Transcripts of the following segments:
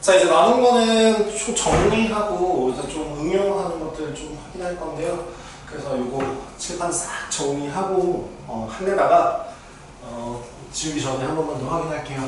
자, 이제 남은 거는 좀 정리하고 이제 좀 응용하는 것들 좀 확인할 건데요. 그래서 이거 칠판 싹 정리하고 한 데다가 지우기 전에 한 번만 더 확인할게요.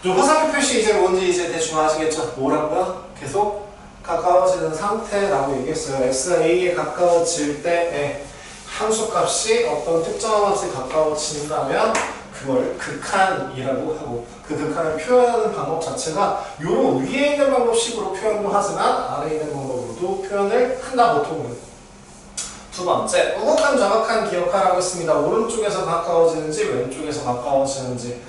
좀 화살표 표시 이제 뭔지 이제 대충 아시겠죠? 뭐라고요? 계속 가까워지는 상태라고 얘기했어요. x가 a에 가까워질 때 함수값이 어떤 특정한 값에 가까워진다면 그걸 극한이라고 하고, 그 극한을 표현하는 방법 자체가 요런 위에 있는 방법식으로 표현도 하지만 아래에 있는 방법으로도 표현을 한다, 보통은. 두 번째, 우극한 좌극한 기억하라고 했습니다. 오른쪽에서 가까워지는지 왼쪽에서 가까워지는지.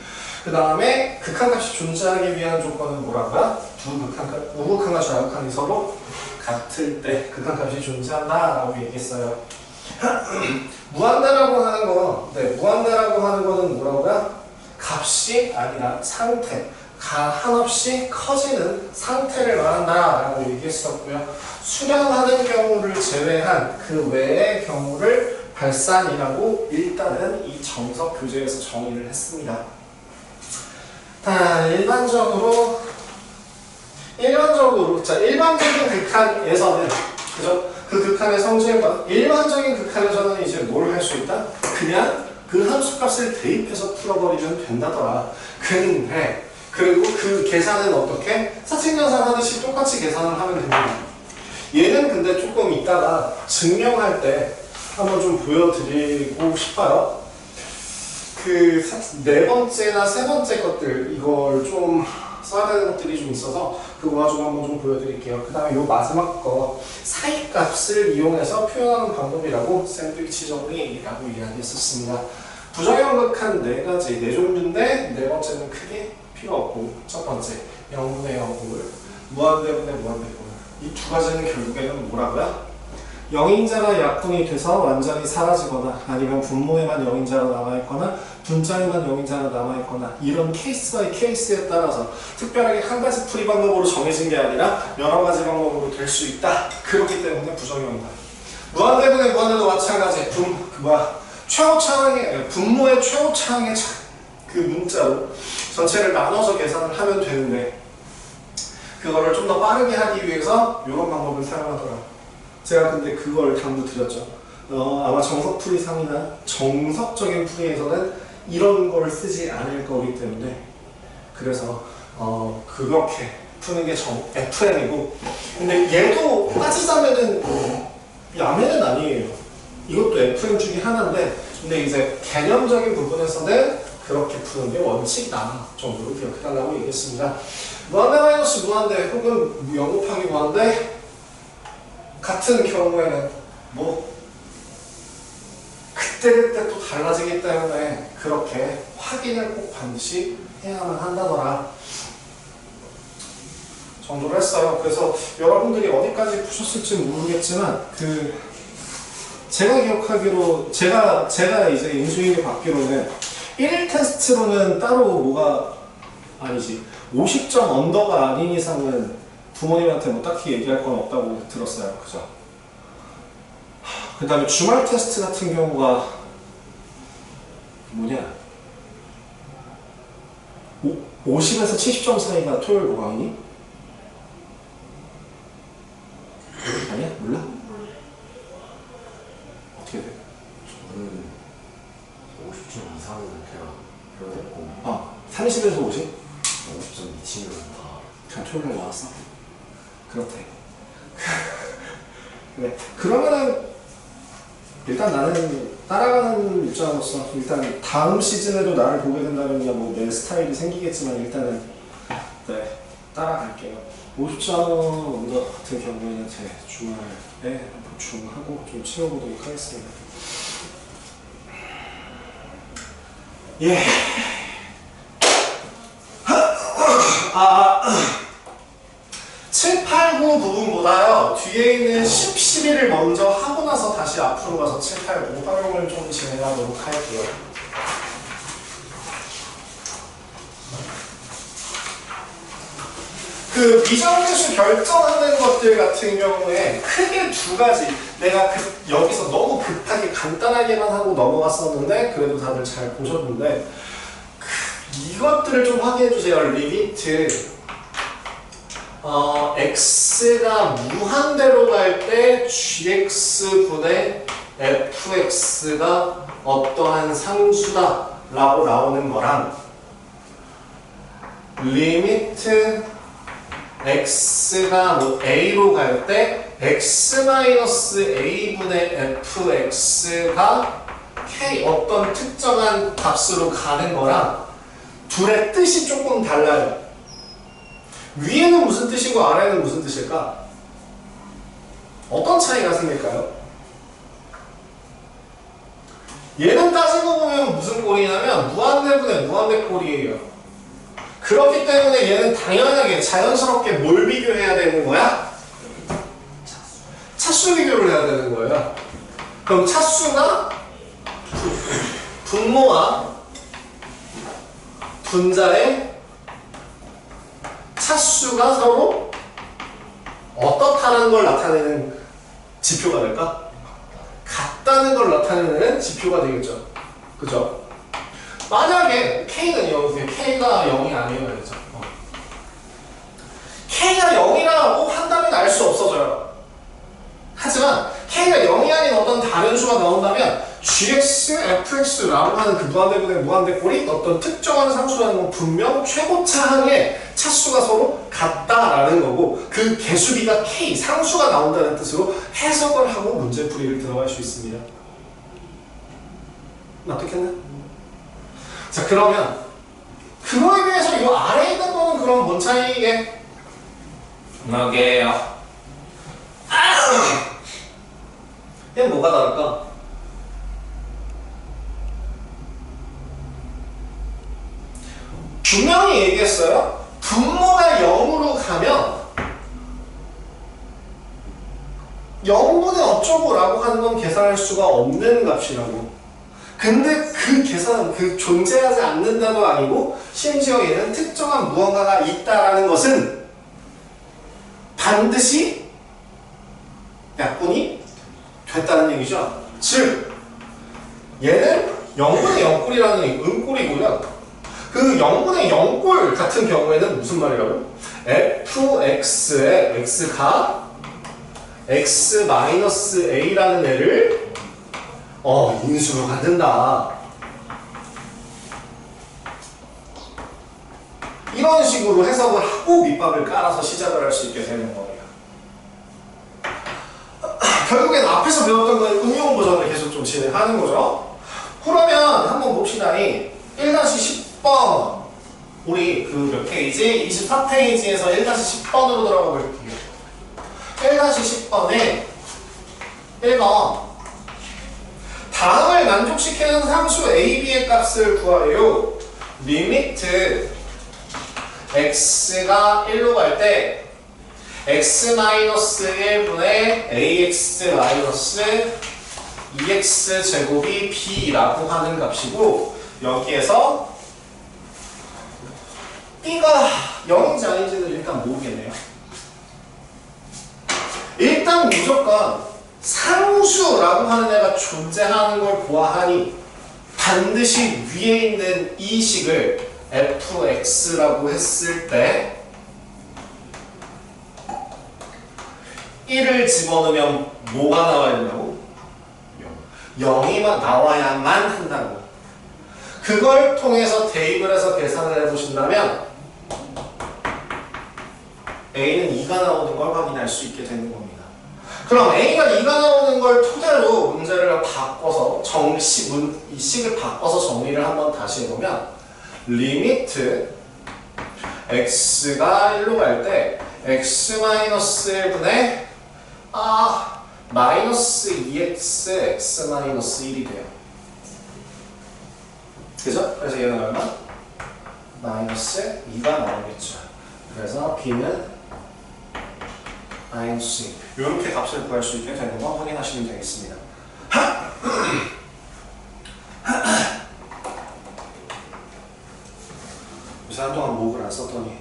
그 다음에 극한값이 존재하기 위한 조건은 뭐라고요? 두 극한값, 우극한과 좌극한이 서로 같을 때 극한값이 존재한다라고 얘기했어요. 무한대라고 하는 건, 무한대라고 하는 거는 뭐라고요? 값이 아니라 상태, 한없이 커지는 상태를 말한다라고 얘기했었고요. 수렴하는 경우를 제외한 그 외의 경우를 발산이라고 일단은 이 정석 교재에서 정의를 했습니다. 일반적으로 일반적인 극한에서는, 그죠? 그 극한의 성질과 일반적인 극한에서는 이제 뭘 할 수 있다? 그냥 그 함수값을 대입해서 풀어버리면 된다더라. 근데 그리고 그 계산은 어떻게? 사칙연산 하듯이 똑같이 계산을 하면 됩니다. 얘는 근데 조금 이따가 증명할 때 한번 좀 보여드리고 싶어요. 그 네 번째나 세 번째 것들, 이걸 좀 써야 되는 것들이 좀 있어서 그거 가지고 한번 좀 보여드릴게요. 그 다음에 요 마지막 거 사이값을 이용해서 표현하는 방법이라고 샌드위치 정리라고 이야기했었습니다. 부정형극한 네 가지, 네 종류인데 네 번째는 크게 필요 없고, 첫 번째 0분의 0을 무한대분의 무한대분, 이 두 가지는 결국에는 뭐라고요? 영인자가 약분이 돼서 완전히 사라지거나 아니면 분모에만 영인자가 남아있거나 분자에만 영인자가 남아있거나, 이런 케이스 바이 케이스에 따라서 특별하게 한 가지 풀이 방법으로 정해진 게 아니라 여러 가지 방법으로 될 수 있다. 그렇기 때문에 부정형이다. 무한대분의 무한대도 마찬가지. 최고차항의 분모의 최고차항의 그 문자로 전체를 나눠서 계산을 하면 되는데, 그거를 좀 더 빠르게 하기 위해서 이런 방법을 사용하더라. 제가 근데 그걸 당부 드렸죠. 아마 정석풀이 상이나 정석적인 풀이에서는 이런 걸 쓰지 않을 거기 때문에, 그래서 그렇게 푸는 게 FM이고, 근데 얘도 따지자면은 야매는 아니에요. 이것도 FM 중에 하나인데, 근데 이제 개념적인 부분에서는 그렇게 푸는 게 원칙이다 정도로 기억해달라고 얘기했습니다. 무한대 마이너스 무한대 혹은 0 곱하기 무한대 같은 경우에는 그때그때 또 달라지기 때문에 그렇게 확인을 꼭 반드시 해야만 한다더라 정도로 했어요. 그래서 여러분들이 어디까지 푸셨을지 모르겠지만, 제가 기억하기로 제가 이제 인수인이 받기로는 1일 테스트로는 따로 뭐가 아니지, 50점 언더가 아닌 이상은 부모님한테 뭐 딱히 얘기할 건 없다고 들었어요. 그죠? 그 다음에 주말 테스트 같은 경우가 뭐냐, 50에서 70점 사이가 토요일 보강이니? 아니야? 몰라? 어떻게 돼? 저는 50점 이상은 그냥 표현했고, 30에서 50? 50점 미치면 다 그냥 토요일날 나왔어? 그렇대. 그래. 그러면은 일단 나는 따라가는 입장으로서 일단 다음 시즌에도 나를 보게 된다면 내 스타일이 생기겠지만, 일단은 따라갈게요. 50점 언더 같은 경우에는 제 주말에 보충하고 좀 채워보도록 하겠습니다. 예. 7, 8, 9 부분보다요, 뒤에 있는 10, 11을 먼저 하고 나서 다시 앞으로 가서 7, 8, 9 활용을 좀 진행하도록 할게요. 그 미정계수 결정하는 것들 같은 경우에 크게 두 가지, 내가 여기서 너무 급하게 간단하게만 하고 넘어갔었는데 그래도 다들 잘 보셨는데, 이것들을 좀 확인해 주세요. 리미트, x가 무한대로 갈 때 gx분의 fx가 어떠한 상수다 라고 나오는 거랑 리미트 x가 뭐 a로 갈 때 x-a분의 fx가 k 어떤 특정한 값으로 가는 거랑 둘의 뜻이 조금 달라요. 위에는 무슨 뜻이고 아래는 무슨 뜻일까? 어떤 차이가 생길까요? 얘는 따지고 보면 무슨 꼴이냐면 무한대분의 무한대 꼴이에요. 그렇기 때문에 얘는 당연하게 자연스럽게 뭘 비교해야 되는 거야? 차수 비교를 해야 되는 거예요. 그럼 차수가 분모와 분자의 차수가 서로 어떻다는 걸 나타내는 지표가 될까? 같다는 걸 나타내는 지표가 되겠죠. 그죠? 만약에 K는 0이세요. K가 0이 아니어야 되죠. K가 0이라고 한다면 알 수 없어져요. 하지만 K가 0이 아닌 어떤 다른 수가 나온다면 GX, FX라고 하는 그 무한대분의 무한대꼴이 어떤 특정한 상수라는 건 분명 최고차항의 차수가 서로 같다라는 거고 그 개수비가 K, 상수가 나온다는 뜻으로 해석을 하고 문제풀이를 들어갈 수 있습니다. 납득했나? 자 그러면 그거에 비해서 이 아래에 있는 거는 그럼 뭔 차이게? 뭐게요? 얘는 뭐가 다를까? 분명히 얘기했어요. 분모가 0으로 가면 0분의 어쩌고 라고 하는 건 계산할 수가 없는 값이라고. 근데 그 계산은 그 존재하지 않는다도 아니고 심지어 얘는 특정한 무언가가 있다라는 것은 반드시 약분이 됐다는 얘기죠. 즉 얘는 0분의 0꼴이라는 음꼴이고요. 그 0분의 0꼴 같은 경우에는 무슨 말이라고요? fx의 x가 x-a라는 애를 인수로 갖는다. 이런 식으로 해석을 하고 밑밥을 깔아서 시작을 할 수 있게 되는 겁니다. 결국엔 앞에서 배웠던 건 응용 버전을 계속 좀 진행하는 거죠. 그러면 한번 봅시다. 1-10번 우리 그 몇 페이지? 24페이지에서 1-10번으로 들어가 볼게요. 1-10번에 1번 다음을 만족시키는 상수 a, b의 값을 구하래요. 리미트 x가 1로 갈 때 x-1분의 ax-2x 제곱이 b라고 하는 값이고 여기에서 b가 0인지 아닌지는 일단 모르겠네요. 일단 무조건 상수라고 하는 애가 존재하는 걸 보아하니 반드시 위에 있는 이 식을 fx라고 했을 때 1을 집어넣으면 뭐가 나와야 된다고? 0이만 나와야만 한다고. 그걸 통해서 대입을 해서 계산을 해보신다면 A는 2가 나오는 걸 확인할 수 있게 되는 겁니다. 그럼 A가 2가 나오는 걸 토대로 문제를 바꿔서 이 식을 바꿔서 정리를 한번 다시 해보면 리미트 x가 1로 갈 때 x-1분의 마이너스 2x x-1이 돼요. 그죠? 그래서 얘는 얼마? 마이너스 2가 나오겠죠. 그래서 b는 마이너스 2. 이렇게 값을 구할 수 있게 되는 거 확인하시면 되겠습니다. 요새 한동안 목을 안 썼더니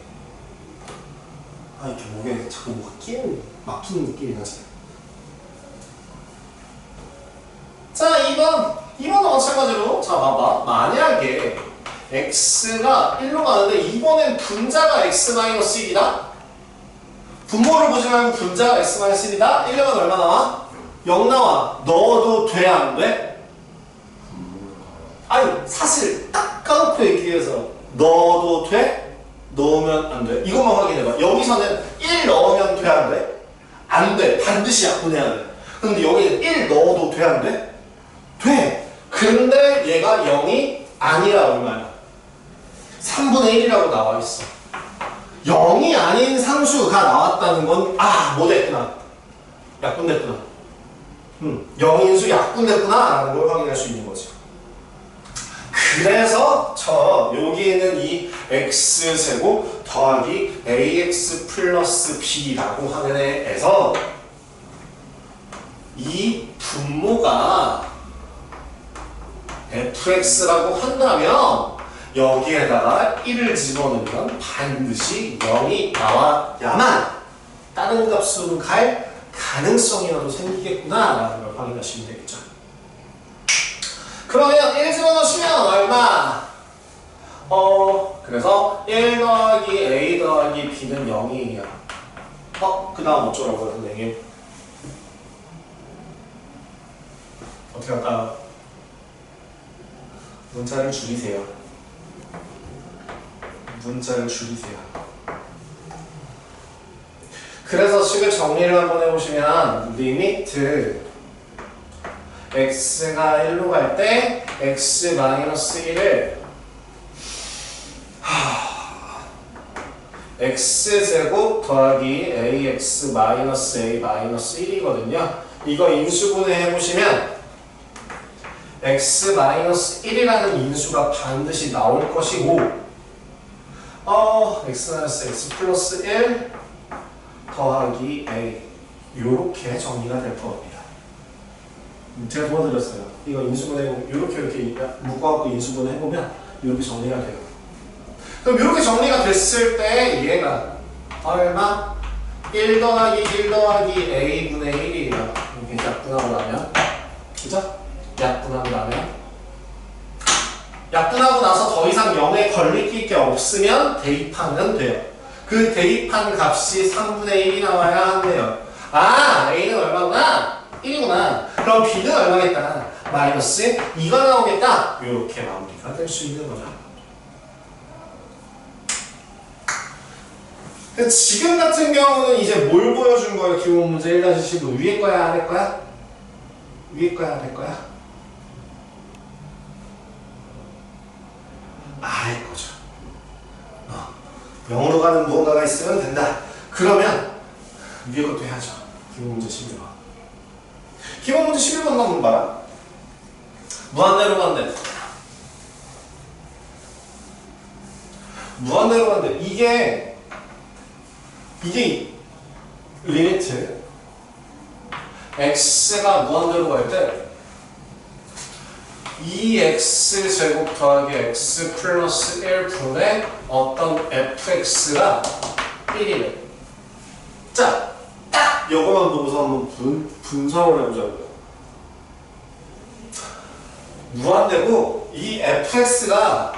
이렇게 목에 자꾸 뭐가 막히는 느낌이 나지. 자 2번도 마찬가지로 자 봐봐. 만약에 x가 1로 가는데 이번엔 분자가 x-1이다? 분모를 보지 말고 분자가 x-1이다? 1은 얼마 나와? 0 나와. 넣어도 돼, 안 돼? 아니, 사실 딱 까놓고 얘기해서 넣어도 돼? 넣으면 안 돼. 이것만 확인해봐. 여기서는 1 넣으면 돼, 안 돼? 안 돼. 반드시 약분해야 돼. 근데 여기는 1 넣어도 돼, 안 돼? 돼. 근데 얘가 0이 아니라 얼마야? 3분의 1이라고 나와 있어. 0이 아닌 상수가 나왔다는 건, 뭐 됐구나. 약분됐구나. 0인수 약분됐구나. 라는 걸 확인할 수 있는 거지. 그래서 여기에 있는 이 x제곱 더하기 ax 플러스 b라고 하는 애에서 이 분모가 fx라고 한다면 여기에다가 1을 집어넣으면 반드시 0이 나와야만 다른 값으로 갈 가능성이라도 생기겠구나 라는 걸 확인하시면 되겠죠. 그러면 1 집어넣으시면 얼마? 그래서 1 더하기 a 더하기 b는 0이에요. 그 다음 어쩌라고요, 선생님? 어떻게 할까요? 문자를 줄이세요. 문자를 줄이세요. 그래서 식을 정리를 한번 해보시면 리미트 x가 1로 갈 때 x-1을 x제곱 더하기 ax-a-1이거든요. 이거 인수분해 해보시면 x-1이라는 인수가 반드시 나올 것이고 x-x 플러스 1 더하기 a 요렇게 정리가 될 겁니다. 제가 도와드렸어요. 이거 인수분해 이렇게 묶어갖고 인수분해 해보면 이렇게 정리가 돼요. 그럼 이렇게 정리가 됐을 때 얘가 얼마? 1 더하기 1 더하기 a분의 1이에요. 이렇게 약분하고 나면 그죠? 약분하고 나서 더 이상 0에 걸릴 게 없으면 대입하면 돼요. 그 대입한 값이 3분의 1이 나와야 한대요. a는 얼마구나? 1이구나. 그럼 b는 얼마겠다? 마이너스 2가 나오겠다. 이렇게 마무리가 될 수 있는 거죠. 지금 같은 경우는 이제 뭘 보여준 거예요? 기본 문제 1-15 위에 거야? 아래 거야? 위에 거야? 아래 거야? 아래 거죠. 0으로 가는 무언가가 있으면 된다. 그러면 위에 것도 해야죠. 기본 문제 11번. 기본 문제 11번 한번 봐라. 무한대로 간대. 무한대로 간대. 이게 리미트 x가 무한대로 갈 때 2x제곱 더하기 x 플러스 1분의 어떤 fx가 1이래. 자, 딱 이거만 보고서 한번 분석을 해보자고요. 무한대고 이 fx가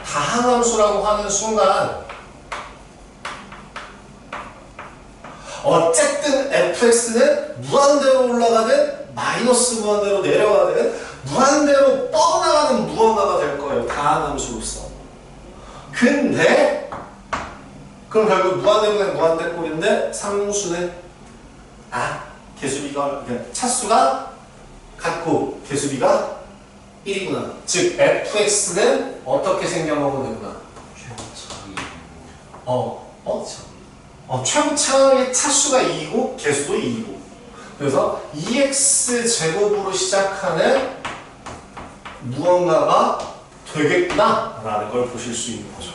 다항함수라고 하는 순간 어쨌든 fx는 무한대로 올라가든 마이너스 무한대로 내려가든 무한대로 뻗어나가는 무언가가 될 거예요. 다항함수로서. 근데 그럼 결국 무한대로 된 무한대꼴인데 상수는 개수비가 차수가 같고 개수비가 1이구나. 즉 fx는 어떻게 생겨먹으면 되구나. 최고차의 차수가 2이고 개수도 2이고 그래서 2x제곱으로 시작하는 무언가가 되겠구나 라는 걸 보실 수 있는 거죠.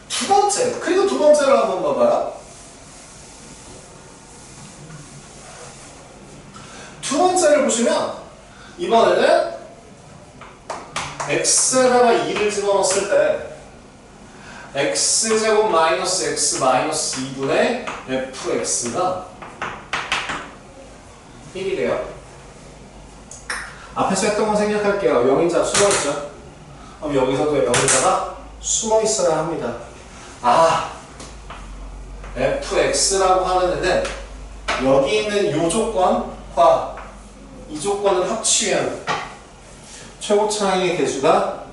두 번째, 그리고 두 번째로 한번 봐봐요. 두 번째를 보시면 이번에는 x에다가 2를 집어넣었을 때 x제곱 마이너스 x 마이너스 2분의 fx가 1이래요. 앞에서 했던 거 생략할게요. 0인자 숨어있죠. 그럼 여기서도 0인자가 숨어있어야 합니다. fx라고 하는 애는 여기 있는 이 조건과 이 조건을 합치면 최고차항의 계수가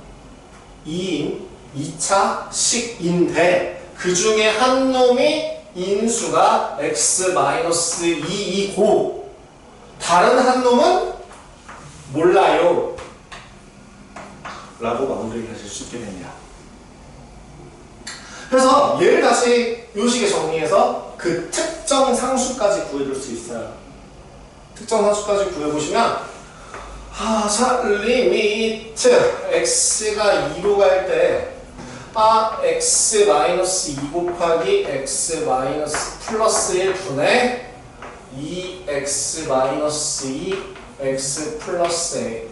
2인 2차 식인데 그 중에 한 놈이 인수가 x-2이고 다른 한 놈은 몰라요 라고 마무리를 하실 수 있게 됩니다. 그래서 얘를 다시 요 식에 정리해서 그 특정 상수까지 구해줄 수 있어요. 특정 상수까지 구해보시면 자, 리미트 x가 2로 갈 때 x-2 곱하기 x 플러스 1분의 2x-2 x 플러스 a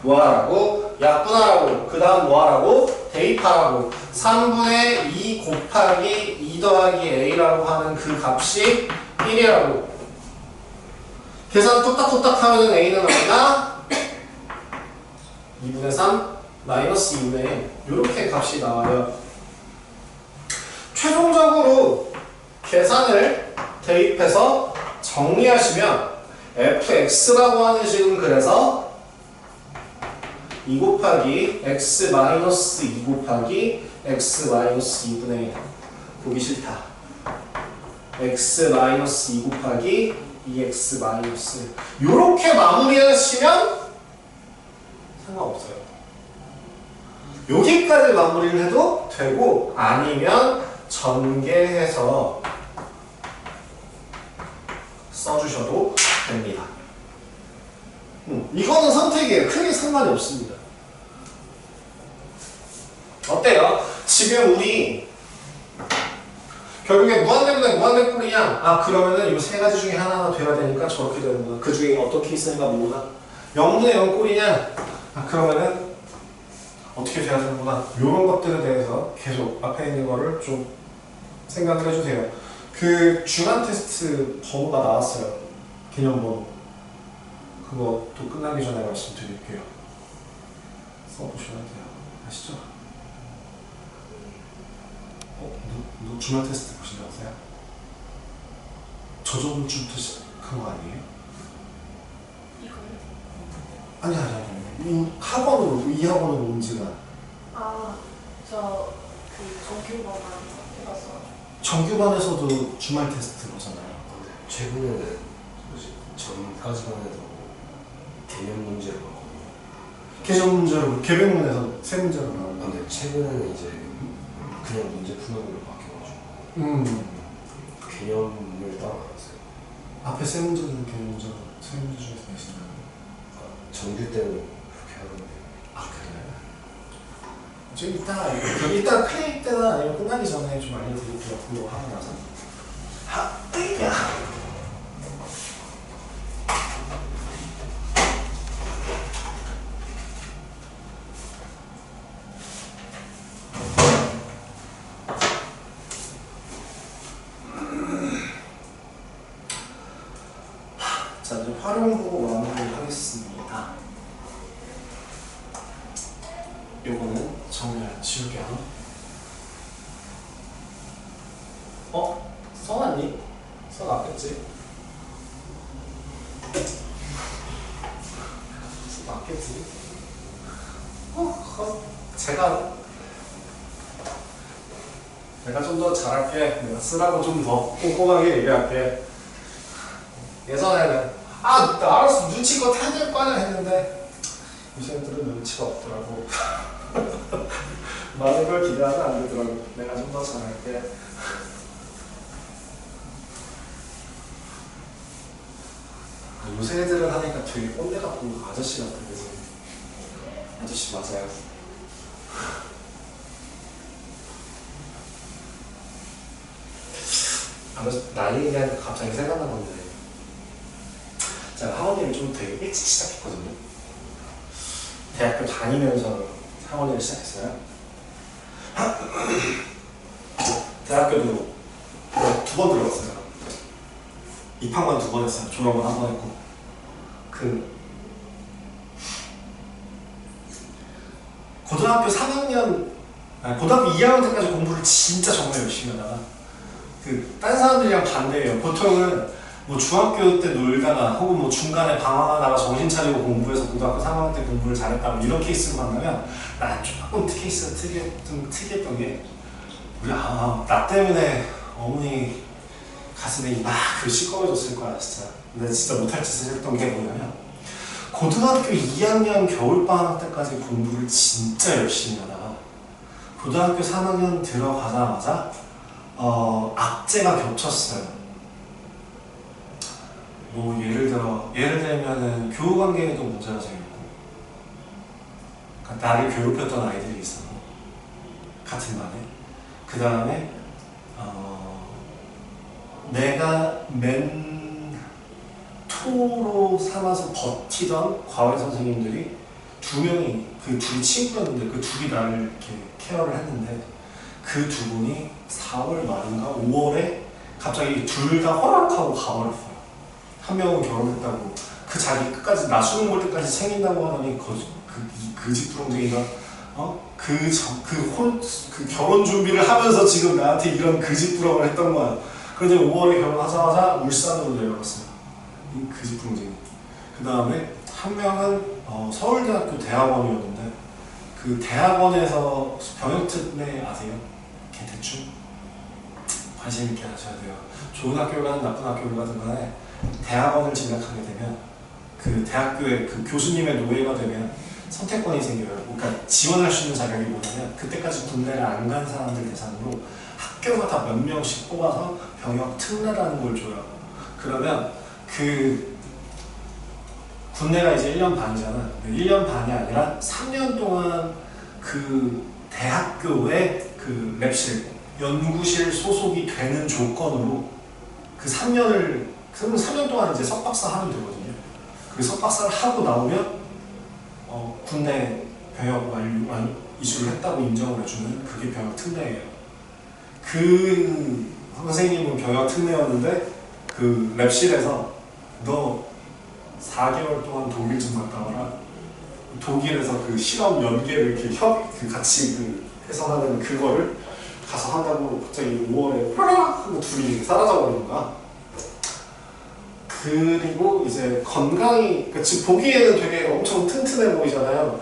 뭐하라고? 약분하라고. 그 다음 뭐하라고? 대입하라고. 3분의 2 곱하기 2 더하기 a라고 하는 그 값이 1이라고. 계산 뚝딱뚝딱 하면 a는 얼마나? 2분의 3 마이너스 2분의 1 이렇게 값이 나와요. 최종적으로 계산을 대입해서 정리하시면 fx라고 하는 식은 그래서 2 곱하기 x-2 곱하기 x-2분의 1 보기 싫다. x-2 곱하기 2x- 요렇게 마무리하시면 상관없어요. 여기까지 마무리를 해도 되고 아니면 전개해서 써주셔도 됩니다. 이거는 선택이에요. 크게 상관이 없습니다. 어때요? 지금 우리 결국에 무한대분의 무한대꼴이냐? 그러면은 이 세 가지 중에 하나가 돼야 되니까 저렇게 되는구나. 그 중에 어떤 케이스인가 모르나? 0분의 0 꼴이냐? 그러면은 어떻게 돼야 되는구나. 이런 것들에 대해서 계속 앞에 있는 거를 좀 생각을 해주세요. 그 중간 테스트 번호가 나왔어요. 개념 번호. 그것도 끝나기 전에 말씀드릴게요. 써보시면 돼요. 아시죠? 너 중간 테스트 보신 적 없어요? 저 정도쯤 테스트한 거 아니에요? 아니. 이 학원으로, 이 학원으로 온 지가. 저 그 정규반만 해봐서. 정규반에서도 주말 테스트 보잖아요. 최근에는 전까지만 해도 개념 문제로 봤거든요. 개념 문제로, 개별문에서 세 문제로 나오고. 근데 최근에는 이제 그냥 문제 푸는 걸로 바뀌어가지고 개념을 따라갔어요. 앞에 세 문제는 개념 문제로, 세 문제 중에서 내시나요? 정규 때는 그렇게 하던데. 그래요? 이따 클릭 때나 아니면 끝나기 전에 좀 알려드릴게요. 그거 하고 나서. 자, 이제 활용 보고 마무리를 하겠습니다. 요거는 정리를 지울게요. 써놨니? 써놨겠지? 써놨겠지? 내가 좀 더 잘할게. 내가 쓰라고 좀 더 꼼꼼하게 얘기할게. 예전에는 나 알았어 눈치껏 해야 될 거 아니야 했는데 요새들은 눈치가 없더라고. 많은 걸 기대하면 안 되더라고. 내가 좀 더 잘할게. 요새 애들은 하니까 되게 꼰대 같고 아저씨 같은 거지. 아저씨 맞아요. 나이 얘기하니까 갑자기 생각난 건데 제가 학원일을 좀 되게 일찍 시작했거든요. 대학교 다니면서 학원일을 시작했어요. 대학교도 2번 들어갔어요. 입학만 2번 했어요. 졸업은 1번 했고. 고등학교 3학년 고등학교 2학년 때까지 공부를 진짜 정말 열심히 하다가 딴 사람들이랑 반대예요. 보통은 뭐 중학교 때 놀다가 혹은 뭐 중간에 방황하다가 정신 차리고 공부해서 고등학교 3학년 때 공부를 잘했다 뭐 이런 케이스로 만나면 난 조금 케이스가 좀 특이했던 게 우리 나 때문에 어머니 가슴에 막 글씨 꺼져졌을 거야 진짜. 근데 진짜 못할 짓을 했던 게 뭐냐면 고등학교 2학년 겨울방학 때까지 공부를 진짜 열심히 하다가 고등학교 3학년 들어가자마자 악재가 겹쳤어요. 뭐 예를 들면은 교우 관계에도 문제가 생겼고, 그러니까 나를 괴롭혔던 아이들이 있었고 같은 반에. 그 다음에 내가 멘토로 삼아서 버티던 과외 선생님들이 두 명이 그 둘이 친구였는데 그 둘이 나를 이렇게 케어를 했는데 그 두 분이 4월 말인가 5월에 갑자기 둘 다 허락하고 가버렸어요. 한 명은 결혼했다고 그 자기 끝까지 나 수능 볼 때까지 챙긴다고 하더니 그 집부렁쟁이가 그 결혼 준비를 하면서 지금 나한테 이런 그집부렁을 했던 거야. 그런데 5월에 결혼하자마자 울산으로 내려갔어요. 그 집부렁쟁이. 그 다음에 한 명은 서울대학교 대학원이었는데 그 대학원에서 병역특례 아세요? 이렇게 대충 관심 있게 하셔야 돼요. 좋은 학교를 가든 나쁜 학교를 가든 간에 대학원을 진학하게 되면 그 대학교의 그 교수님의 노예가 되면 선택권이 생겨요. 그러니까 지원할 수 있는 자격이 뭐냐면 그때까지 군대를 안 간 사람들 대상으로 학교마다 몇 명씩 뽑아서 병역 특례라는 걸 줘요. 그러면 그 군대가 이제 1년 반이잖아. 1년 반이 아니라 3년 동안 그 대학교의 그 랩실, 연구실 소속이 되는 조건으로 그 3년 동안 이제 석박사 하면 되거든요. 그 석박사를 하고 나오면 군대 병역 이주를 했다고 인정을 해주는 그게 병역 특례예요. 그 선생님은 병역 특례였는데 그 랩실에서 너 4개월 동안 독일 좀 갔다 와라. 독일에서 그 실험 연계를 이렇게 같이 해서 하는 그거를 가서 한다고 갑자기 5월에 하고 둘이 사라져버리는 거야. 그리고 이제 건강이, 지금 보기에는 되게 엄청 튼튼해 보이잖아요.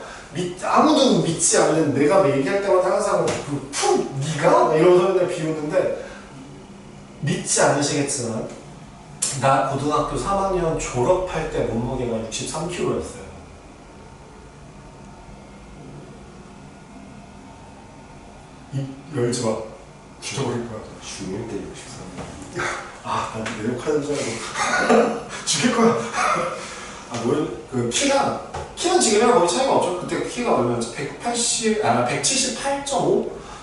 아무도 믿지 않는 내가 얘기할 때마다 항상 네가? 이러면서 맨날 비웃는데 믿지 않으시겠지만 나 고등학교 3학년 졸업할 때 몸무게가 63kg였어요. 입 열지 마. 죽여버릴 거야. 중1 때 63. 난 내욕하는 줄 알고 죽일 거야. 키는 지금이랑 거의 차이가 없죠. 그때 키가 얼마였지? 178.5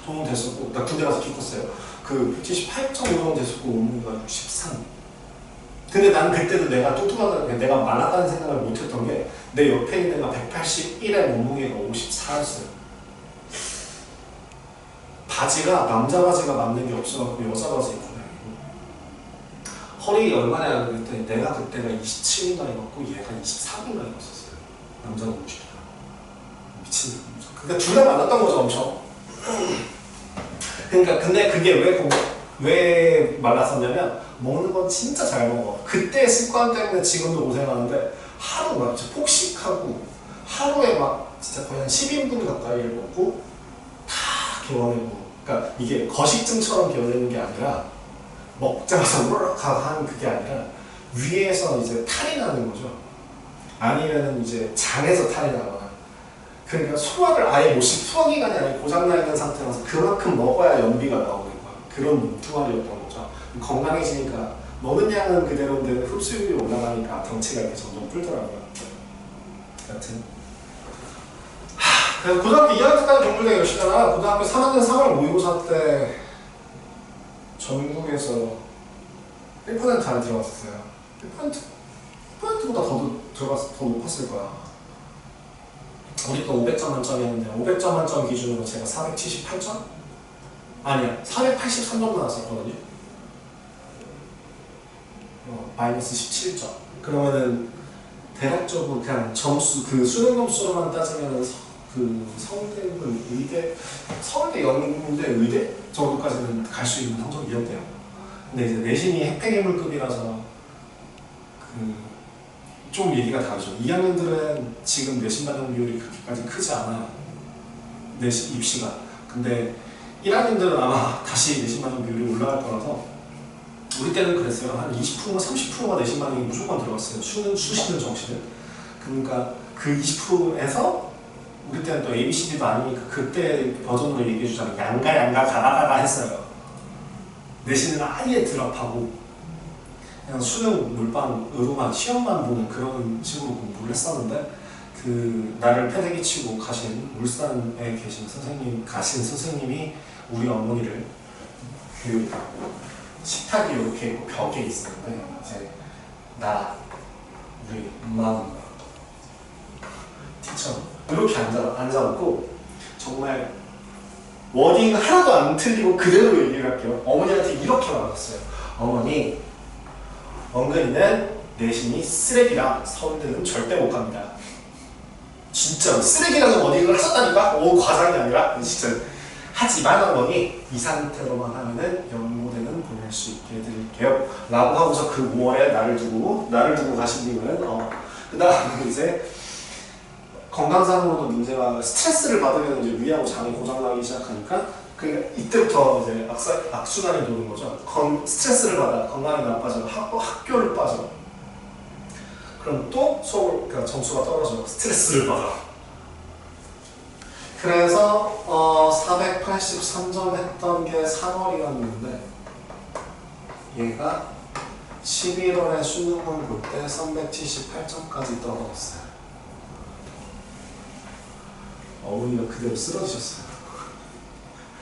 정도 됐었고, 나 군대 가서 키 컸어요. 그 178.5 정도 됐었고, 몸무게가 63. 근데 난 그때도 내가 뚱뚱하다는 게 내가 말랐다는 생각을 못했던 게 내 옆에 있는 애가 181에 몸무게가 54였어요. 바지가 남자 바지가 맞는 게 없어갖고 여자 바지 입고 다니고 허리 얼마나 그랬더니 내가 그때가 27인가 입었고 얘가 23인가 입었었어요. 남자가 50인가. 미친. 그러니까 둘 다 맞았던 거죠 엄청. 그러니까 근데 그게 왜 말랐었냐면 먹는 건 진짜 잘 먹어. 그때 습관 때문에 지금도 고생하는데 하루 막 진짜 폭식하고 하루에 막 진짜 거의 한 10인분 가까이 먹고 다 개원해고. 그러니까 이게 거식증처럼 개원되는 게 아니라 먹자마자 우르르 하는 그게 아니라 위에서 이제 탈이 나는 거죠. 아니면은 이제 장에서 탈이 나거나. 그러니까 소화를 아예 소화기관이 아예 고장나 있는 상태라서 그만큼 먹어야 연비가 나오는 거야. 그런 몸뚱아리였던 거죠. 건강해지니까 먹는 양은 그대로인데 흡수율이 올라가니까 덩치가 이렇게 점점 불더라고요. 여튼 그래서 고등학교 2학년 때까지 공부를 되게 열심히 하다가 고등학교 3학년 3월 모의고사 때 전국에서 1% 안 들어갔었어요. 1%보다 더 높았을 거야. 우리 또 500점 만점이었는데 500점 만점 기준으로 제가 478점? 아니야, 483점 나왔었거든요. 마이너스 17점. 그러면은 대략적으로 그냥 점수, 그 수능 점수로만 따지면은 그 성대는 의대, 서울대, 연대, 의대 정도까지는 갈 수 있는 성적이었대요. 근데 이제 내신이 핵폐기물급이라서 좀 얘기가 다르죠. 2학년들은 지금 내신 반영 비율이 그렇게까지 크지 않아요. 내신 입시가. 근데 1학년들은 아마 다시 내신 반영 비율이 올라갈 거라서 우리 때는 그랬어요. 한 20%, 30%가 내신 반영이 무조건 들어갔어요. 수시든 정시든. 그러니까 그 20%에서 우리 때는 또 ABCD도 아니니까 그때 버전으로 얘기해 주자면 양가 가가가가 했어요. 내신은 아예 드랍하고 그냥 수능 물방으로만 시험만 보는 그런 식으로 공부를 했었는데 그 나를 패대기 치고 가신 울산에 계신 선생님이 우리 어머니를 그 식탁이 이렇게 있고 벽에 있었는데 이제 나 우리 엄마 티처 이렇게 앉아놓고 정말 워딩 하나도 안 틀리고 그대로 얘기를 할게요. 어머니한테 이렇게 말했어요. 어머니, 원근이는 내신이 쓰레기라 서울대는 절대 못 갑니다. 진짜 쓰레기라는 워딩을 하셨다니까? 오, 과장이 아니라 진짜. 하지만 어머니 이 상태로만 하면은 연고대는 보낼 수 있게 해드릴게요 라고 하고서 그 5월에 나를 두고 가신 뒤는 그 다음에 이제 건강상으로도 문제가 스트레스를 받으면 이제 위하고 장이 고장나기 시작하니까 그 이때부터 이제 악순환이 도는 거죠. 스트레스를 받아 건강이 나빠져 학교를 빠져. 그럼 또 그러니까 점수가 떨어져. 스트레스를 받아. 그래서 483점 했던 게 3월이었는데 얘가 11월에 수능을 볼 때 378점까지 떨어졌어요. 어머니가 그대로 쓰러지셨어요.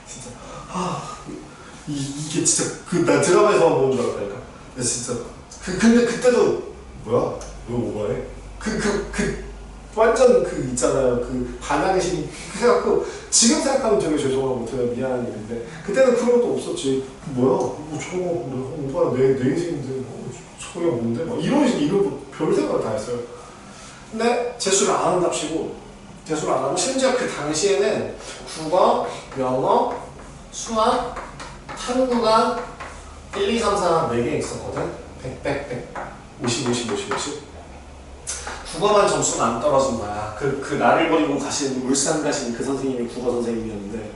진짜 이게 진짜 나 드라마에서만 보는 줄 알았다니까. 진짜 근데 그때도 뭐야? 너 오버해? 완전 있잖아요. 반항심이 그래갖고 지금 생각하면 되게 죄송하고 되게 미안한 일인데 그때는 그런 것도 없었지. 뭐야? 저거 오빠 내 인생인데 저게 뭔데? 막 이런 별 생각을 다 했어요. 근데 재수를 안 한답시고 재수를 안 하고 심지어 그 당시에는 국어, 영어, 수학, 탐구가 1, 2, 3, 4, 4개 있었거든. 100, 50. 국어만 점수가 안 떨어진 거야. 그 나를 버리고 울산 가신 그 선생님이 국어 선생님이었는데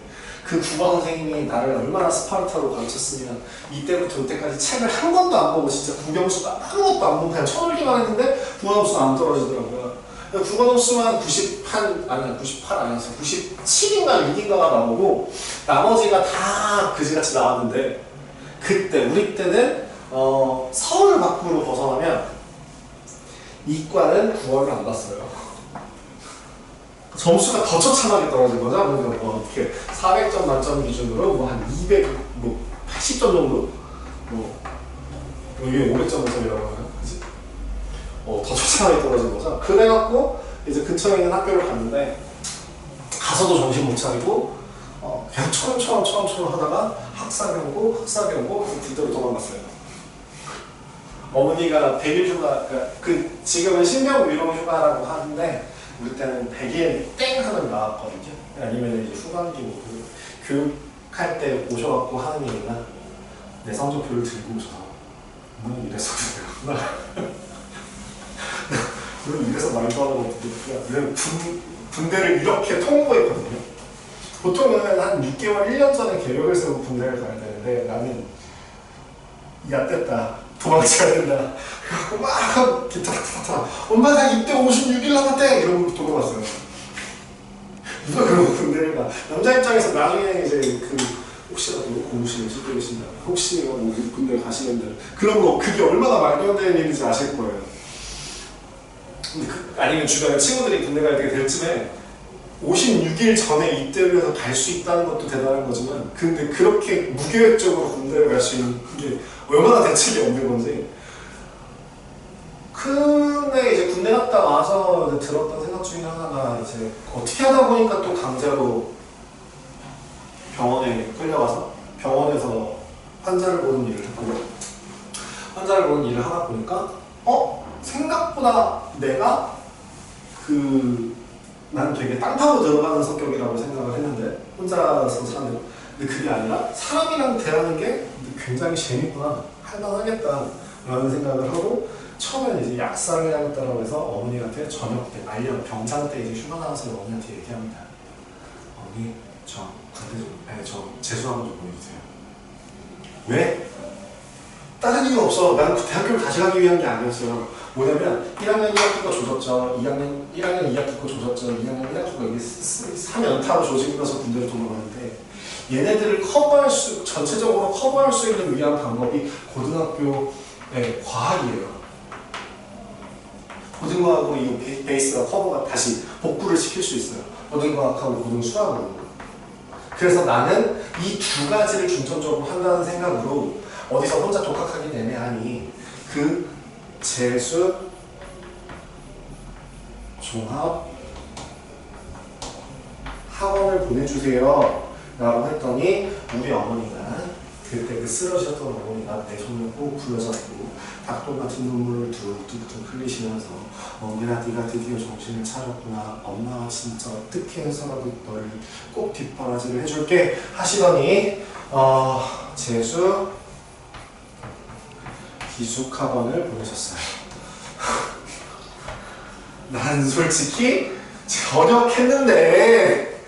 그 국어 선생님이 나를 얼마나 스파르타로 가르쳤으면 이때부터 이때까지 책을 한 권도 안 보고 진짜 국영수도 아무것도 안 보고 그냥 쳐놀기만 했는데 국어 점수가 안 떨어지더라고요. 국어 점수만 98 아니었어. 97인가 6인가가 나오고 나머지가 다 그지같이 나왔는데 그때 우리 때는 서울 밖으로 벗어나면 이과는 9월을 안 봤어요. 점수가 더 처참하게 떨어진 거죠. 그러니까 어떻게 400점 만점 기준으로 한 80점 정도? 이게 500점 만점이라고 하나요? 그치? 더 처참하게 떨어진 거죠. 그래갖고 이제 근처에 있는 학교를 갔는데 가서도 정신 못 차리고 계속 처럼 하다가 학사비 오고 그대로 도망갔어요. 어머니가 100일 휴가, 지금은 신병 위로 휴가라고 하는데 우리 때는 100일 땡 하면 나왔거든요. 아니면 이제 후반기 교육할 때 오셔갖고 하는 얘기가 내 성적표를 들고 오셔서 이래서 이래서 말도 안 하고 군대를 이렇게 통보했거든요. 보통은 한 6개월, 1년 전에 계획을 세우고 군대를 가야 되는데 나는 얕됐다. 도망쳐야 된다. 그래갖고 막 타타타타 엄마 나 입대 56일 남았대 이러고 도망갔어요. 누가 그러고 군대를 가. 남자 입장에서 나중에 이제 혹시라도 고무신을 신고 계신다. 혹시 군대 가시는데 그런 거 그게 얼마나 말도 안 되는 일인지 아실 거예요. 근데 아니면 주변에 친구들이 군대 가야 되게 될 쯤에 56일 전에 입대를 해서 갈 수 있다는 것도 대단한 거지만 근데 그렇게 무계획적으로 군대를 갈 수 있는 게 얼마나 대책이 없는 건지. 근데 이제 군대 갔다 와서 이제 들었던 생각 중에 하나가 이제 어떻게 하다 보니까 또 강제로 병원에 끌려가서 병원에서 환자를 보는 일을 했거든요. 환자를 보는 일을 하다 보니까 생각보다 내가 나는 되게 땅 파고 들어가는 성격이라고 생각을 했는데 혼자서 사는. 근데 그게 아니라 사람이랑 대하는 게 굉장히 재밌구나, 할만하겠다 라는 생각을 하고 처음에 이제 약사를 해야겠다라고 해서 어머니한테 저녁 때 병장 때 이제 휴가 나와서 어머니한테 얘기합니다. 어머니 저 관대 좀, 저 재수 한번 좀 보여주세요. 왜? 다른 이유 없어. 나는 그 대학교를 다시 가기 위한 게 아니었어요. 뭐냐면 1학년 1학기 거 조졌죠. 1학년 2학기 거 조졌죠. 2학년 1학기 거 이게 3연타로 조지고 나서 군대를 도망가는데 얘네들을 전체적으로 커버할 수 있는 유일한 방법이 고등학교의 과학이에요. 고등과학으로 이 베이스가 커버가 다시 복구를 시킬 수 있어요. 고등과학하고 고등수학으로. 그래서 나는 이 두 가지를 중점적으로 한다는 생각으로 어디서 혼자 독학하기 애매하니 그 재수 종합 학원을 보내주세요 라고 했더니 우리 어머니가 그때 그 쓰러지셨던 어머니가 내 손을 꼭 불러잡고 닭돌 같은 눈물을 툭툭툭 흘리시면서 어머나 네가 드디어 정신을 차렸구나, 엄마가 진짜 어떻게 해서라도 너를 꼭 뒷바라지를 해줄게 하시더니 재수 기숙학원을 보내셨어요. 난 솔직히 전역했는데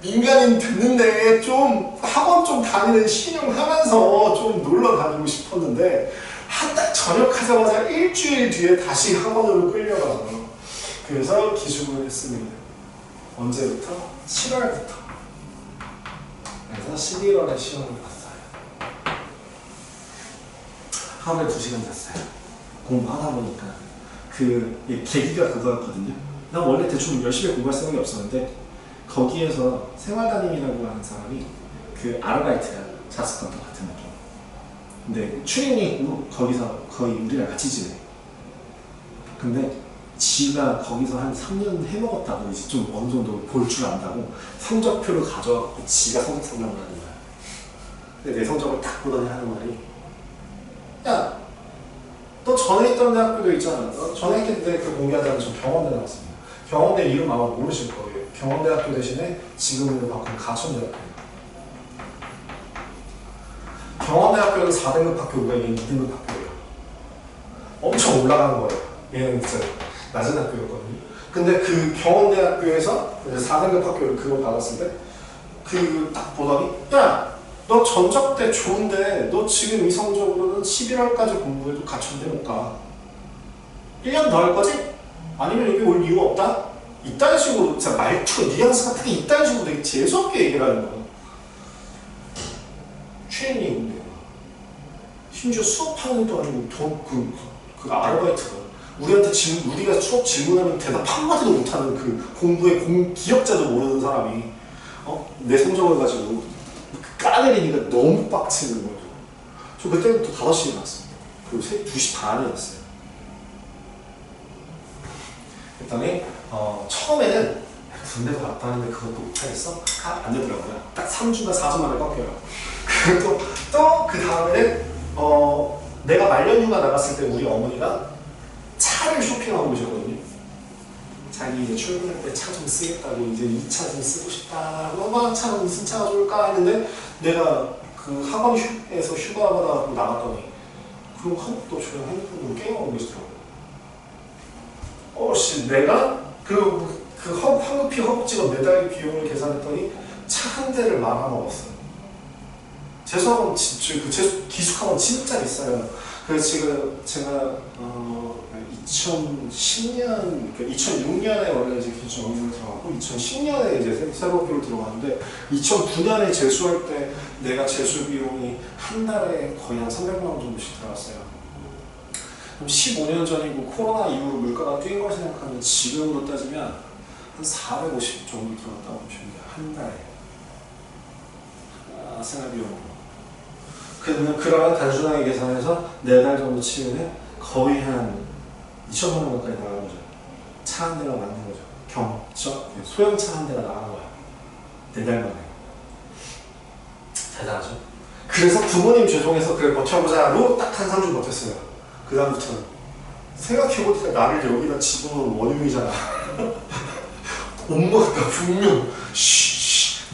민간인 됐는데 좀 학원 좀 다니는 신용하면서 좀 놀러 다니고 싶었는데 한 달 전역하자마자 일주일 뒤에 다시 학원으로 끌려가서 그래서 기숙을 했습니다. 언제부터? 7월부터. 그래서 11월에 시험을 봤어요. 하루에 2시간 잤어요. 공부하다 보니까 계기가 그거였거든요. 난 원래 대충 열심히 공부할 생각이 없었는데 거기에서 생활담임이라고 하는 사람이 그 아르바이트야. 자습관도 같은 느낌. 근데 추리닝 거기서 거의 우리랑 같이 지내. 근데 지가 거기서 한 3년 해먹었다고 이제 좀 어느 정도 볼 줄 안다고 성적표를 가져와서 지가 성적 상담을 하는 거야. 근데 내 성적을 딱 보더니 하는 말이 야, 너 전에 있던 대학교도 있잖아. 너 전에 있는데 그 공개하자면 저 경원대 나왔습니다. 경원대 이름 아마 모르실 거예요. 경원대학교 대신에 지금으로 바꾼 가천대학교. 경원대학교는 4등급 학교고요. 얘는 2등급 학교예요. 엄청 올라가는 거예요. 얘는 진짜 낮은 학교였거든요. 근데 그 경원대학교에서 4등급 학교를 그걸 받았을 때 그 딱 보더니 야, 너 전적대 좋은데 너 지금 이 성적으로는 11월까지 공부해도 가천대 못 가. 1년 더 할 거지? 아니면 여기 올 이유가 없다? 이딴 식으로 진짜 말투, 뉘앙스가 딱 이딴 식으로 되게 재수없게 얘기를 하는 거야. 트레이닝인데 심지어 수업하는 것도 아니고 그 아르바이트가 우리한테 우리가 수업 질문하면 대답 한마디도 못하는 그 공부의 기억자도 모르는 사람이 내 성적을 가지고 까내리니까 너무 빡치는 거죠. 저 그때부터 5시에 났습니다. 그리고 2시 반에 났어요. 그랬더니 처음에는 군대도 갔다 왔는데 그것도 못하겠어? 안 되더라고요. 딱 3주나 4주 만에 꺾여요. 그리고 또 그 다음에는 내가 말년휴가 나갔을 때 우리 어머니가 차를 쇼핑하고 오셨거든요. 자기 이제 출근할 때 차 좀 쓰겠다고 이제 2차 좀 쓰고 싶다고 차가 무슨 차가 좋을까 했는데 내가 그 학원에서 휴가 받아서 나갔더니 그럼 한국도 저랑 핸드폰으로 게임하고 계시더라고요. 내가 그 황급히 허겁지겁 매달 비용을 계산했더니 차 한 대를 말아먹었어요. 재수학원, 기숙학원 진짜 비싸요. 그래서 지금 제가 2010년, 2006년에 원래 이제 기숙학원을 들어갔고 2010년에 이제 새로 학교를 들어갔는데 2009년에 재수할 때 내가 재수 비용이 한 달에 거의 한 300만 원 정도씩 들어갔어요. 그럼 15년 전이고 코로나 이후로 물가가 뛴 걸 생각하면 지금으로 따지면 한 450 정도 들어갔다고 보시면 돼요. 한 달에. 생활비용으로. 그러면 단순하게 계산해서 4달 정도 치면 거의 한 2천만 원 가까이 나가는 거죠. 차 한 대가 맞는 거죠. 소형차 한 대가 나가는 거야. 4달 만에. 대단하죠? 그래서 부모님 죄송해서 그래 버텨보자로 딱 한 3주 버텼어요. 그 다음부터는 생각해보니까 나를 여기다 집어넣은 원흉이잖아. 엄마가 나 분명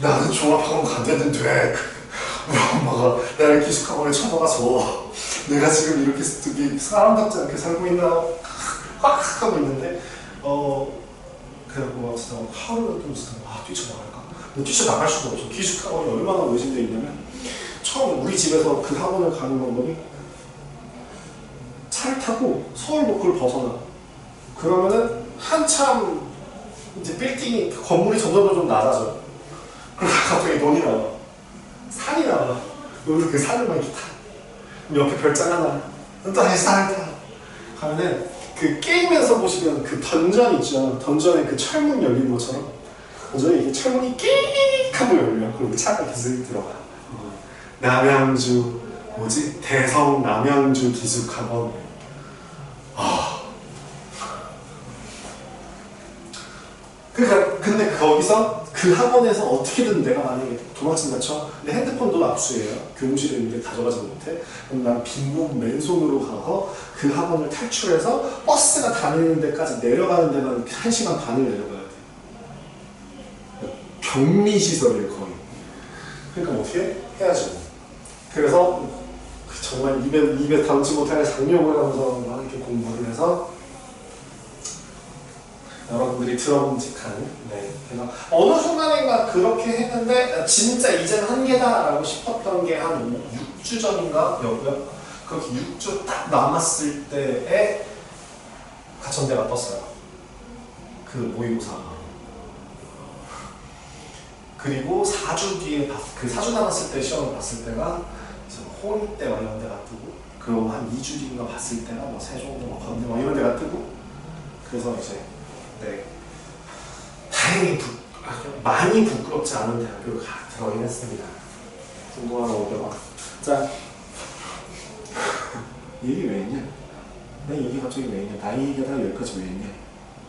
나는 종합학원 간다는데 우리 엄마가 나를 기숙학원에 쳐박아서 내가 지금 이렇게 되게 사람답지 않게 살고 있나 확 하고 있는데 그래갖고 막 진짜 하루를 좀 진짜 뛰쳐나갈까? 근데 뛰쳐나갈 수가 없어. 기숙학원이 얼마나 의심돼 있냐면 처음 우리 집에서 그 학원을 가는 방법이 차를 타고 서울복구를 벗어나. 그러면은 한참 이제 빌딩이 건물이 점점 좀 낮아져. 그러다 갑자기 논이 나와. 산이 나와. 여기서 그 산을 막 이렇게 타. 옆에 별장 하나. 또 다시 산을 타. 가면은 그 게임에서 보시면 그 던전 있죠. 던전에 그 철문 열린 것처럼 던전에 이렇게 철문이 끽 하고 열려. 그리고 차가 계속 들어가. 남양주 뭐지? 대성 남양주 기숙학원. 그러니까 근데 거기서 그 학원에서 어떻게든 내가 만약에 도망친다 쳐. 근데 핸드폰도 압수해요. 교무실에 있는데 가져가지 못해. 그럼 난 빈몸 맨손으로 가서 그 학원을 탈출해서 버스가 다니는 데까지 내려가는 데만 1시간 반을 내려가야 돼. 격리시설이에요 거의. 그러니까 어떻게 해야지. 그래서 정말 입에 담지 못할 장욕을 하면서 막 이렇게 공부를 해서 여러분들이 들어봄직한 그래서 어느 순간인가 그렇게 했는데 진짜 이젠 한계다라고 싶었던 게 한 6주 전인가였고요. 그렇게 6주 딱 남았을 때에 가천대가 떴어요. 그 모의고사. 그리고 4주 뒤에 그 4주 남았을 때 시험을 봤을 때가 홍익대 이런 데가 뜨고, 그리고 한 2주 뒤인가 봤을 때가 뭐 세종대, 뭐 건대 이런 데가 뜨고, 그래서 이제 다행히 많이 부끄럽지 않은 대학교를 들어가긴 했습니다. 공부하러 오다가. 자, 얘기 왜 했냐? 내 얘기 갑자기 왜 했냐? 나이 얘기하다가 여기까지 왜 했냐?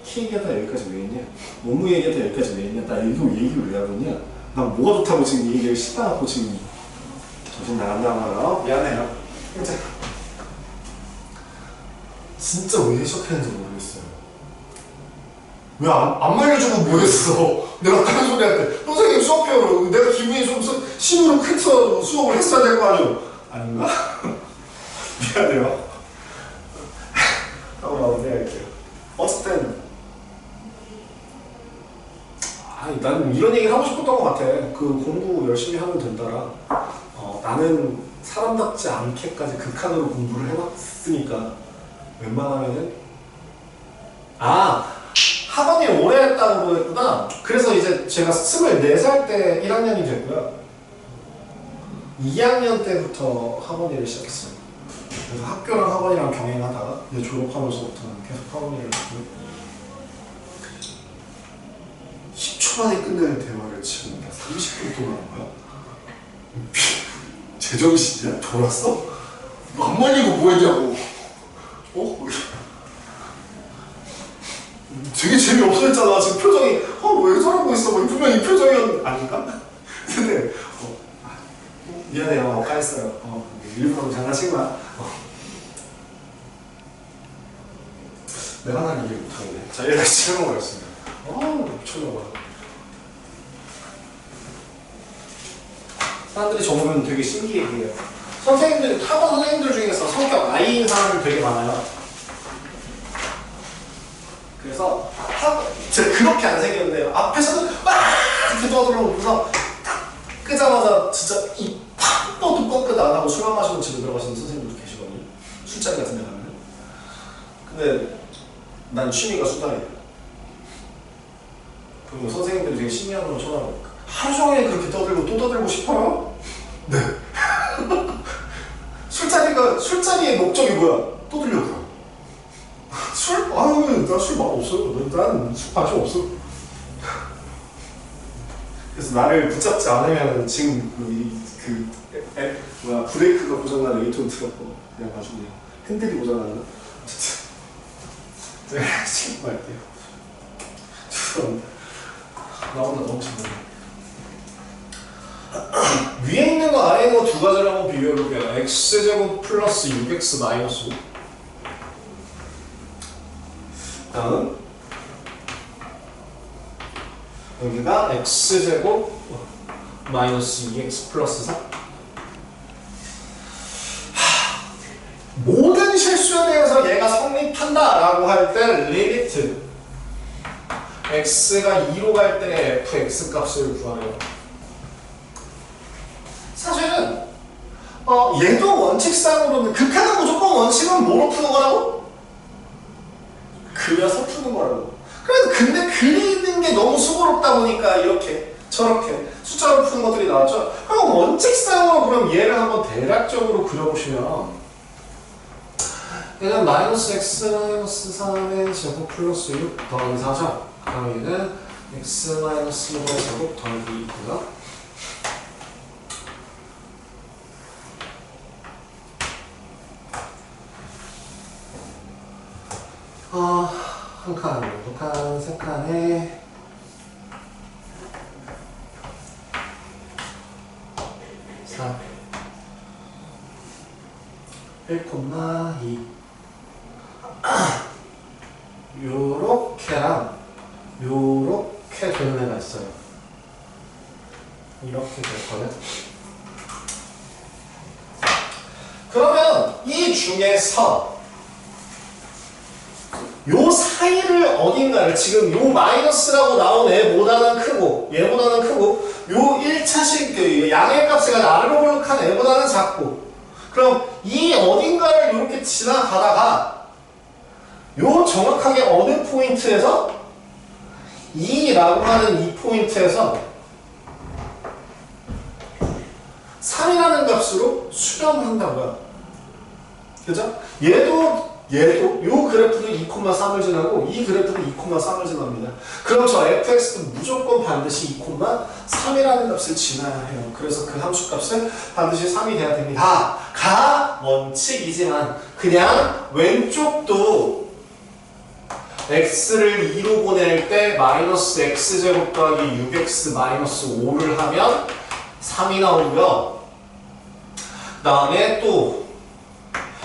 키 얘기하다가 여기까지 왜 했냐? 몸무 얘기하다가 여기까지 왜 했냐? 나 이거 얘기를 왜 하고 있냐? 난 뭐가 좋다고 지금 이 얘기를 씹어갖고 지금 정신 나간다 말아. 미안해요. 진짜 왜 시작했는지 모르겠어요. 왜 안 말려주고 뭐 했어? 내가 다른 소리 할 때 선생님 수업해요. 내가 기분이 좀 심으로 크서 수업을 했어야 될 거 아니오? 아닌가? 미안해요. 하고 마무리할게요. 어쨌든 나는 이런 얘기 하고 싶었던 것 같아. 그 공부 열심히 하면 된다라. 나는 사람답지 않게까지 극한으로 공부를 해봤으니까 웬만하면은 학원이 오래 했다고 그랬구나. 그래서 이제 제가 24살 때 1학년이 됐고요. 2학년 때부터 학원 일을 시작했어요. 그래서 학교랑 학원이랑 병행하다가 이제 졸업하면서부터는 계속 학원 일을 했고요. 10초 만에 끝내는 대화를 지금 30분 동안 한 거야? 제정신이야? 돌았어? 너 안 말리고 뭐 했냐고. 되게 재미없어했잖아. 지금 표정이 왜 저러고 있어? 분명히 이 표정이었 아닌가? 근데 미안해요. 까였어요. 일부러 장난친 거야. 내가 하나를 이해 못하겠네. 자, 얘가 시간 거였습니다. 미쳤나봐. 사람들이 저 보면 되게 신기해해요. 선생님들, 학원 선생님들 중에서 성격 I인 사람들 되게 많아요. 그래서 제가 그렇게 안 생겼는데요. 앞에서는 막 이렇게 떠들어오면서 딱 끄자마자 진짜 이팍 뻗고 꺾끝 안 하고 술만 마시고 집에 들어가시는 선생님들도 계시거든요. 술자리 같은 데 가면. 근데 난 취미가 수다예요. 그리고 선생님들이 되게 신기한 걸 쳐다보니까 하루 종일 그렇게 떠들고 또 떠들고 싶어요? 네. 술자리의 목적이 뭐야? 떠들려고요. 나 술 맛 없어요. 난 술 관심 없어. 그래서 나를 붙잡지 않으면 지금 브레이크가 고장난 에이톤 틀었고 그냥 아주 그냥 핸들이 고장났나? 어쨌든 제가 지금 할게요. 죄송합니다. 나보다 너무 심하네. 위에 있는 거 아래 있는 거 두 가지를 한번 비교해볼게요. x제곱 플러스 6x 마이너스 5. 다음 여기가 x제곱 마이너스 2x 플러스 4. 모든 실수에 대해서 얘가 성립한다라고 할 때 리미트 x가 2로 갈 때 fx 값을 구하래요. 사실은 얘도 원칙상으로는 극한은 무조건 원칙은 뭐로 푸는 거라고? 그려서 푸는 거라고. 근데 그리는 게 너무 수고롭다 보니까 이렇게 저렇게 숫자로 푸는 것들이 나왔죠. 그럼 원칙상으로 그럼 얘를 한번 대략적으로 그려보시면 얘는 마이너스 x 마이너스 3의 제곱 플러스 6 더하기 4죠. 그럼 얘는 x 마이너스 6의 제곱 더하기 2고요. 한 칸, 두 칸, 세 칸에 4 1,2 요렇게랑 요렇게 되는 애가 있어요. 이렇게 될 거예요. 그러면 이 중에서 요 사이를 어딘가를 지금 요 마이너스라고 나온 애보다는 크고 얘보다는 크고 요 1차식 그 양의 값이 아래로 볼록한 애보다는 작고 그럼 이 어딘가를 이렇게 지나가다가 요 정확하게 어느 포인트에서 2라고 하는 이 포인트에서 3이라는 값으로 수렴한다고요. 그죠? 얘도 요 그래프도 2,3을 지나고 이 그래프도 2,3을 지납니다. 그럼 저 fx도 무조건 반드시 2,3이라는 값을 지나야 해요. 그래서 그 함수 값은 반드시 3이 돼야 됩니다. 가 원칙이지만 그냥 왼쪽도 x를 2로 보낼 때 마이너스 x제곱 더하기 6x 마이너스 5를 하면 3이 나오고요. 그 다음에 또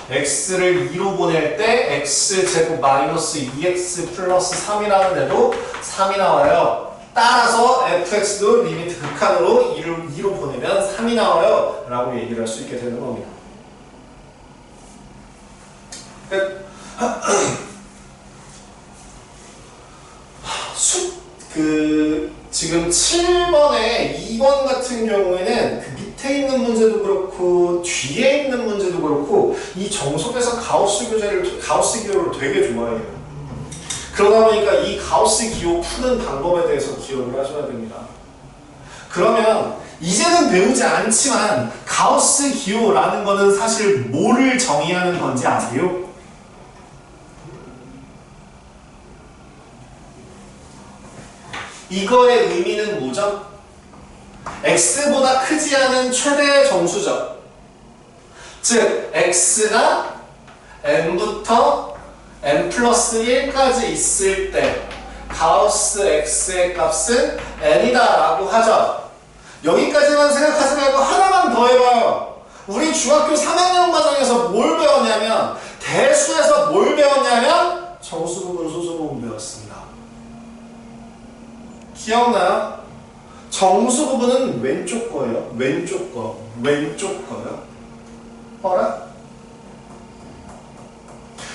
x를 2로 보낼 때 x제곱 마이너스 2x 플러스 3이라는 애도 3이 나와요. 따라서 fx도 리미트 극한으로 2로 보내면 3이 나와요 라고 얘기를 할 수 있게 되는 겁니다. 지금 7번에 2번 같은 경우에는 그 밑에 있는 문제도 그렇고 뒤에 있는 문제도 그렇고 이 정석에서 가우스 기호를 되게 좋아해요. 그러다 보니까 이 가우스 기호 푸는 방법에 대해서 기억을 하셔야 됩니다. 그러면 이제는 배우지 않지만 가우스 기호라는 거는 사실 뭐를 정의하는 건지 아세요? 이거의 의미는 뭐죠? x보다 크지 않은 최대의 정수죠. 즉 x가 n부터 n 플러스 1까지 있을 때 가우스 x의 값은 n이다 라고 하죠. 여기까지만 생각하지 말고 하나만 더 해봐요. 우리 중학교 3학년 과정에서 뭘 배웠냐면 대수에서 뭘 배웠냐면 정수 부분, 소수 부분 배웠습니다. 기억나요? 정수 부분은 왼쪽 거예요. 왼쪽 거요. 봐라.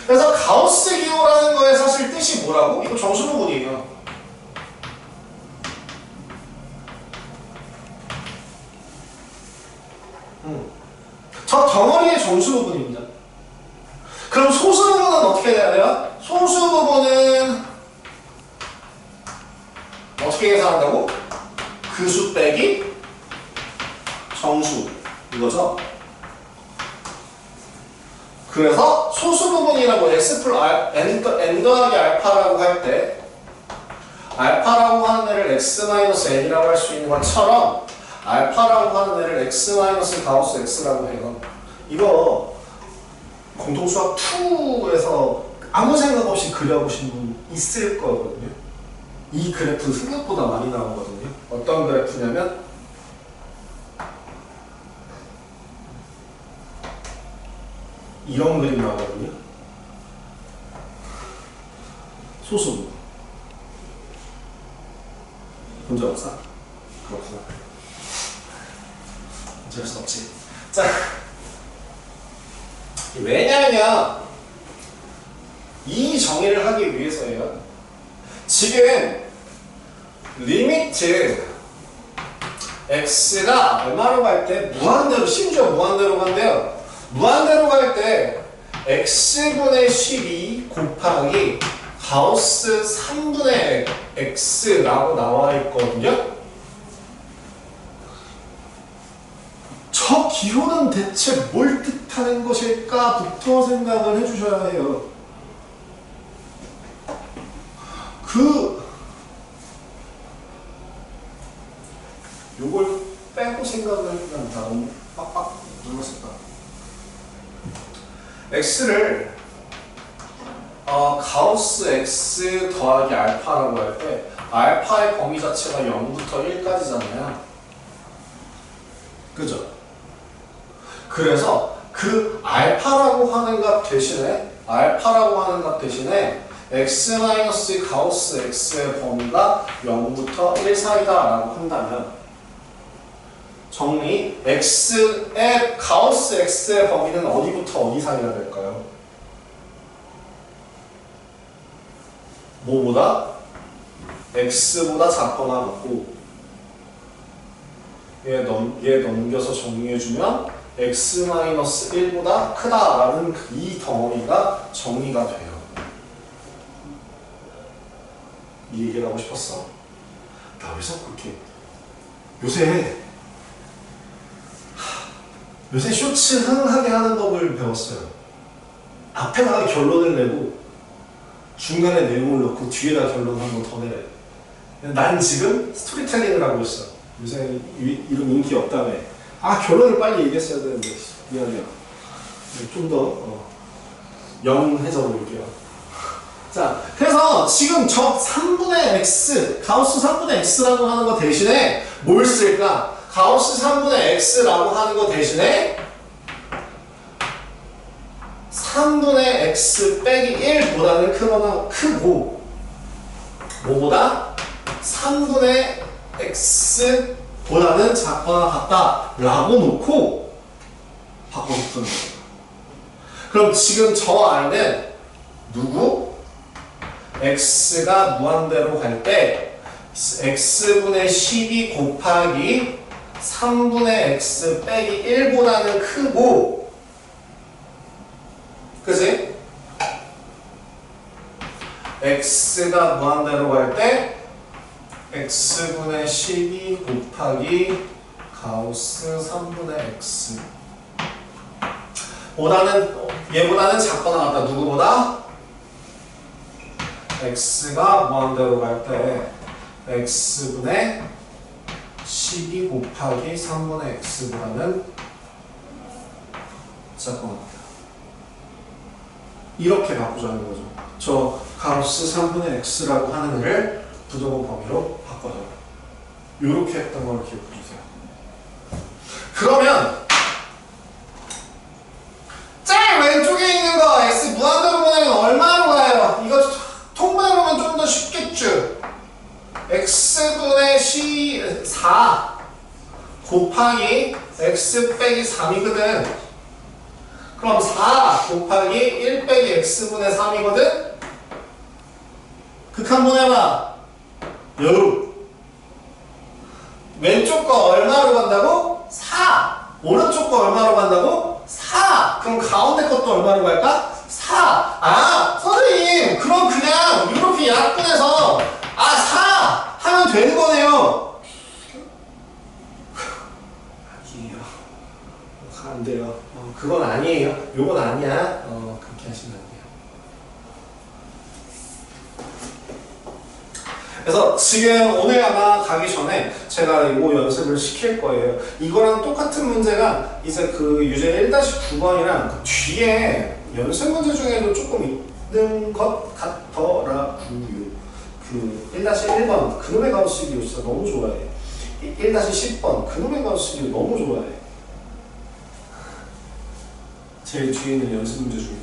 그래서 가우스 기호라는 거의 사실 뜻이 뭐라고? 이거 정수 부분이에요. 저 덩어리의 정수 부분입니다. 그럼 소수 부분은 어떻게 돼야 돼요? 소수 부분은 어떻게 계산한다고? 그 수 빼기 정수 이거죠. 그래서 소수 부분이라고 x 플러스 n 더하기 알파라고 할 때 알파라고 하는 애를 x 마이너스 n이라고 할 수 있는 것처럼 알파라고 하는 애를 x 마이너스 가우스 x라고 해요. 이거 공통수학 2에서 아무 생각 없이 그려보신 분 있을 거거든요. 이 그래프 생각보다 많이 나오거든요. 어떤 그래프냐면 이런 그림 나오거든요. 소수 본 적 없어? 그렇구나. 어쩔 수 없지. 자, 왜냐면요, 이 정의를 하기 위해서예요. 지금 리미트 x가 얼마로 갈 때 무한대로, 심지어 무한대로 간대요. 무한대로 갈 때 x분의 12 곱하기 가우스 3분의 x라고 나와 있거든요. 저 기호는 대체 뭘 뜻하는 것일까부터 생각을 해주셔야 해요. 요걸 빼고 생각을 한다. 너무 빡빡 눌렀었다. x를 가우스 x 더하기 알파라고 할 때 알파의 범위 자체가 0부터 1까지잖아요. 그죠? 그래서 그 알파라고 하는 값 대신에 x- 가우스 x의 범위가 0부터 1 사이다 라고 한다면 정리 x의 가우스 x의 범위는 어디부터 어디 사이가 될까요? 뭐보다? x보다 작거나 같고 얘 넘겨서 정리해주면 x-1보다 크다라는 이 덩어리가 정리가 돼요. 이 얘기를 하고 싶었어. 나 왜 자꾸 그렇게 요새 쇼츠 흥하게 하는 법을 배웠어요. 앞에다가 결론을 내고 중간에 내용을 넣고 뒤에다 결론 한 번 더 내래. 난 지금 스토리텔링을 하고 있어. 요새 이런 인기 없다며. 결론을 빨리 얘기했어야 되는데 미안해요. 좀 더 영해져 볼게요. 자, 그래서 지금 저 3분의 x, 가우스 3분의 x라고 하는 거 대신에 뭘 쓸까? 가우스 3분의 x라고 하는 거 대신에 3분의 x 빼기 1보다는 크거나 크고 뭐보다? 3분의 x보다는 작거나 같다 라고 놓고 바꿔서 푸는 거예요. 그럼 지금 저 R은 누구? x가 무한대로 갈 때 x분의 12 곱하기 3분의 x 빼기 1보다는 크고, 그치? x가 무한대로 갈 때 x분의 12 곱하기 가우스 3분의 x 얘보다는 작거나 같다. 누구보다? x가 무한대로 갈 때 x분의 12 곱하기 3분의 x보다는 작거나 같다. 이렇게 바꾸자는 거죠. 저 가우스 3분의 x라고 하는 애를 부동호 범위로 바꿔줘요. 이렇게 했던 걸 기억해 주세요. 그러면 제일 왼쪽에 있는 거 x 무한대로 보내면 얼마로 가요? 이거 통분해보면 좀 더 쉽겠죠? x분의 4 곱하기 x 빼기 3이거든. 그럼 4 곱하기 1 빼기 x분의 3이거든? 극한 보내봐. 왼쪽 거 얼마로 간다고? 4. 오른쪽 거 얼마로 간다고? 4. 그럼 가운데 것도 얼마로 갈까? 4. 선생님, 그럼 그냥 이렇게 약분해서 4 하면 되는 거네요. 아니에요. 안 돼요. 그건 아니에요. 요건 아니야. 그렇게 하시면 안 돼요. 그래서 지금 오늘 아마 가기 전에 제가 이거 연습을 시킬 거예요. 이거랑 똑같은 문제가 이제 그 유제 1-9번이랑 그 뒤에 연습 문제 중에도 조금 있는 것 같더라고요. 그 1-1번 그놈의 가우스 기호 진짜 너무 좋아해. 1-10번 그놈의 가우스 기호 너무 좋아해. 제일 뒤에 있는 연습 문제 중에서.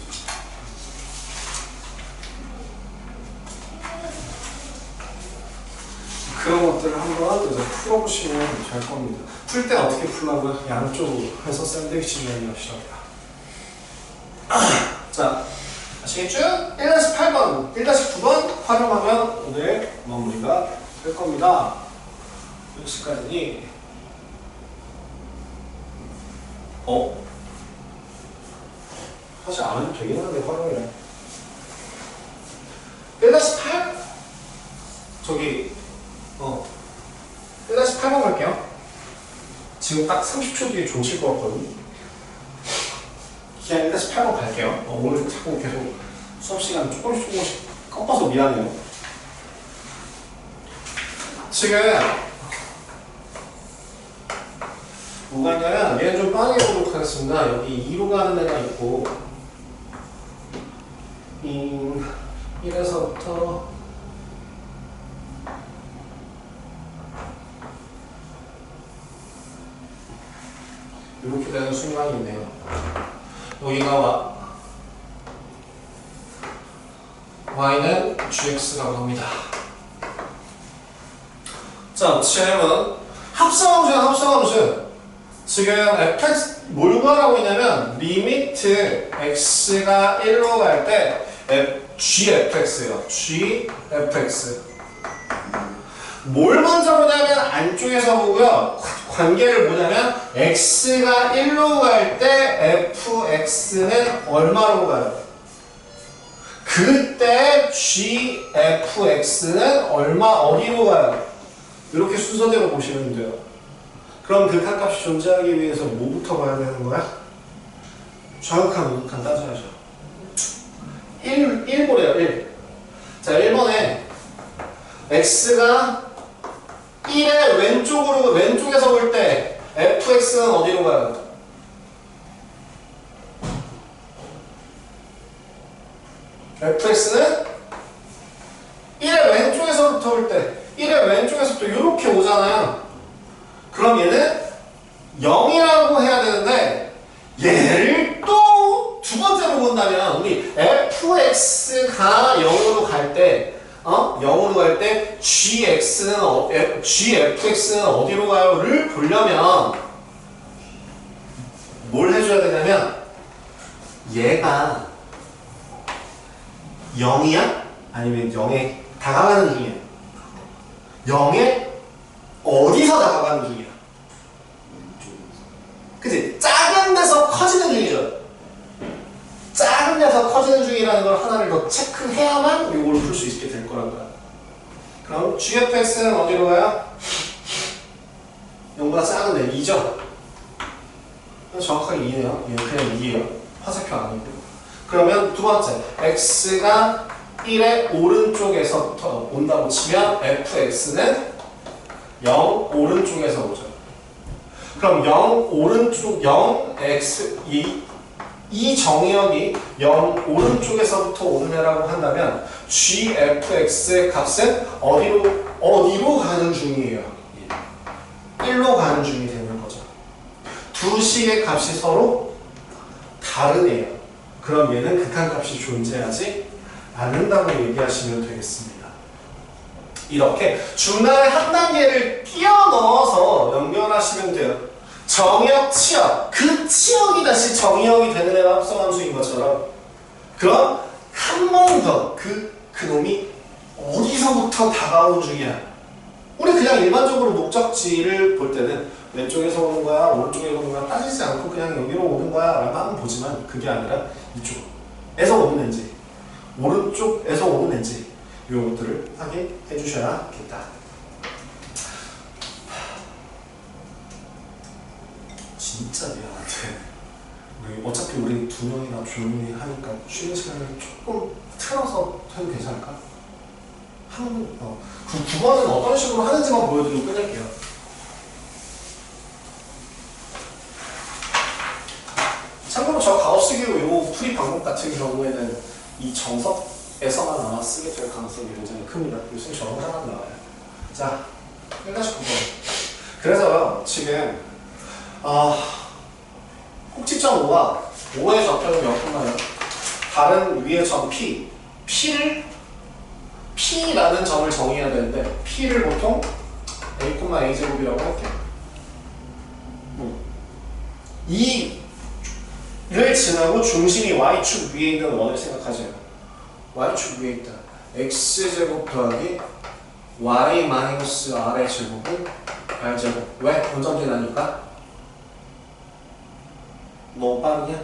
그런 것들을 한번 이제 풀어보시면 될 겁니다. 풀 때 어떻게 풀라고요? 양쪽으로 해서 샌드위치를 하시라고요. 자, 아시겠죠? 1-8번, 1-9번 활용하면 오늘 마무리가 될 겁니다. 여기까지. 사실 안 해도 되긴 하는데 활용이래. 1-8? 저기 1-8번 갈게요. 지금 딱 30초 뒤에 종칠 것 같거든요. 그냥 1-8번 갈게요. 오늘 자꾸 계속 수업시간 조금씩 꺾어서 미안해요. 지금 뭐가 있냐면 얘는 좀 빠르게 보도록 하겠습니다. 여기 2로 가는 애가 있고 1에서부터 이렇게 되는 순간이 있네요. 여기가 y는 gx라고 합니다. 자, 질문. 합성함수. 지금 fx 뭘 구하라고 있냐면 리미트 x가 1로 갈 때 gfx예요. gfx. 뭘 먼저 보냐면 안쪽에서 보고요. 관계를 보냐면 x가 1로 갈 때 fx는 얼마로 가요? 그때 gfx는 어디로 가요? 이렇게 순서대로 보시면 돼요. 그럼 극한값이 존재하기 위해서 뭐부터 봐야 되는 거야? 좌극한 우극한 따져야죠. 1 보래요. 1. 자, 1번에 x가 1의 왼쪽에서 볼 때 fx는 어디로 가요? fx는 1의 왼쪽에서부터 볼 때 1의 왼쪽에서부터 이렇게 오잖아요. 그럼 얘는 0이라고 해야 되는데 얘를 또 두 번째로 본다면 우리 fx가 0으로 갈 때 0으로 갈 때 gfx는 어디로 가요?를 보려면 뭘 해줘야 되냐면 얘가 0이야? 아니면 0에 다가가는 중이야? 0에 어디서 다가가는 중이야? 그치? 작은 데서 커지는 중이죠? 작은 데서 커지는 중이라는 걸 하나를 더 체크해야만 이걸 풀 수 있게 될 거란 거야. 그럼 gfx는 어디로 가요? 0보다 작은 데 2죠? 정확하게 2네요. 얘는 그냥 2예요. 화살표 아니고. 그러면 두 번째, x가 1의 오른쪽에서부터 온다고 치면 fx는 0 오른쪽에서 오죠. 그럼 0 오른쪽 0x 이 정의역이 0 오른쪽에서부터 오는 애라고 한다면 gfx의 값은 어디로 가는 중이에요? 1로 가는 중이 되는 거죠. 두 식의 값이 서로 다른 애예요. 그럼 얘는 극한값이 존재하지 않는다고 얘기하시면 되겠습니다. 이렇게 중간에 한 단계를 끼워 넣어서 연결하시면 돼요. 정의역, 치역. 그 치역이 다시 정의역이 되는 애가 합성함수인 것처럼. 그럼 한 번 더 그놈이 어디서부터 다가오는 중이야. 우리 그냥 일반적으로 목적지를 볼 때는 왼쪽에서 오는 거야, 오른쪽에서 오는 거야 따지지 않고 그냥 여기로 오는 거야 라고 하면 보지만 그게 아니라 이쪽에서 오는 앤지, 오른쪽에서 오는 앤지 이런 것들을 확인해 주셔야겠다. 진짜 미안한데 어차피 우리 두 명이나 조용히 하니까 쉬는 시간을 조금 틀어서 해도 괜찮을까? 그 9번은 어떤 식으로 하는지만 보여드리고 끝낼게요. 참고로 저 가우스기로 요 풀이 방법 같은 경우에는 이 정석에서만 아마 쓰게 될 가능성이 굉장히 큽니다. 요즘 저런 하나 나와요. 자, 1-9번. 그래서 지금 꼭지점 5와 5의 좌표는 몇 분나요? 다른 위의 점 P. P라는 점을 정의해야 되는데 P를 보통 A, A제곱이라고 할게요. 이를 지나고 중심이 Y축 위에 있는 원을 생각하세요. Y축 위에 있다. X제곱 더하기 Y 마이너스 R의 제곱은 R제곱. 왜? 원점들이 나니까? 너무 빠르냐?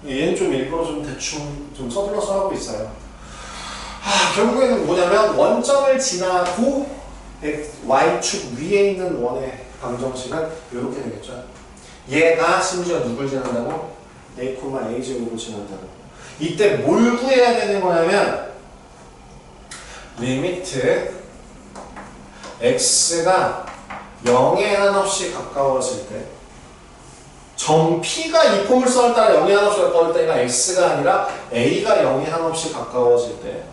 얘는 좀 일부러 좀 대충 좀 서둘러서 하고 있어요. 결국에는 뭐냐면 원점을 지나고 Y축 위에 있는 원의 방정식은 이렇게 되겠죠. 얘가 심지어 누굴 지난다고? A, A제곱을 지난다고. 이때 뭘 구해야 되는 거냐면 리미트 x가 0에 한없이 가까워질 때 점 P가 이 포물선을 따라 0에 한없이 가까워질 때가 x가 아니라 a가 0에 한없이 가까워질 때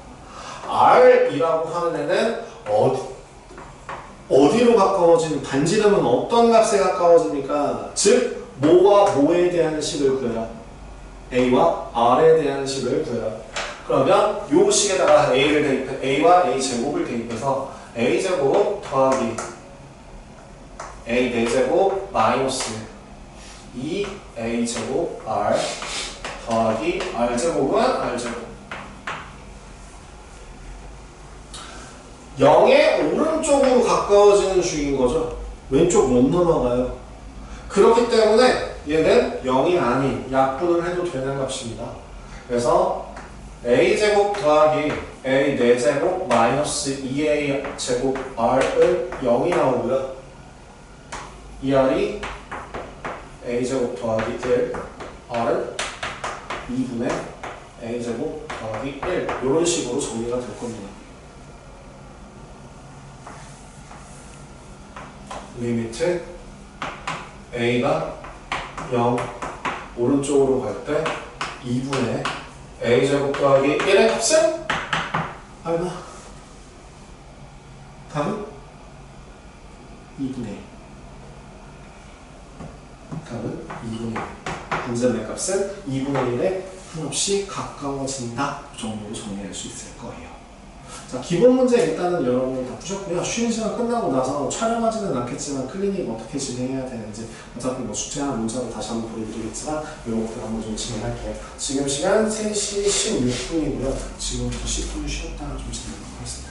R이라고 하는 애는 어디로 가까워지는, 반지름은 어떤 값에 가까워집니까? 즉, 뭐와 뭐에 대한 식을 구해라. A와 R에 대한 식을 구해라. 그러면 요 식에다가 A를 대입해, A와 A 제곱을 대입해서 A제곱 더하기 A 4제곱 마이너스 2A제곱 R 더하기 R제곱은 R제곱. 0의 오른쪽으로 가까워지는 식인 거죠. 왼쪽 못 넘어가요. 그렇기 때문에 얘는 0이 아닌 약분을 해도 되는 값입니다. 그래서 A제곱 더하기 A 4제곱 마이너스 2A제곱 R은 0이 나오고요. 이 R이 A제곱 더하기 1 R은 2분의 A제곱 더하기 1 이런 식으로 정리가 될 겁니다. 리미트 A가 0 오른쪽으로 갈 때 2분의 A제곱 더하기 1의 값은 얼마? 답은 2분의 1. 답은 2분의 1. 분점의 값은 2분의 1에 한없이 가까워진다 정도로 정리할 수 있을 거예요. 자, 기본 문제 일단은 여러분 다 푸셨고요. 쉬는 시간 끝나고 나서 촬영하지는 않겠지만 클리닉 어떻게 진행해야 되는지 어차피 뭐 숙제나 문자로 다시 한번 보여드리겠지만 이런 것들 한번 좀 진행할게요. 지금 시간 3시 16분이고요. 지금부터 10분 쉬었다가 좀 진행하겠습니다.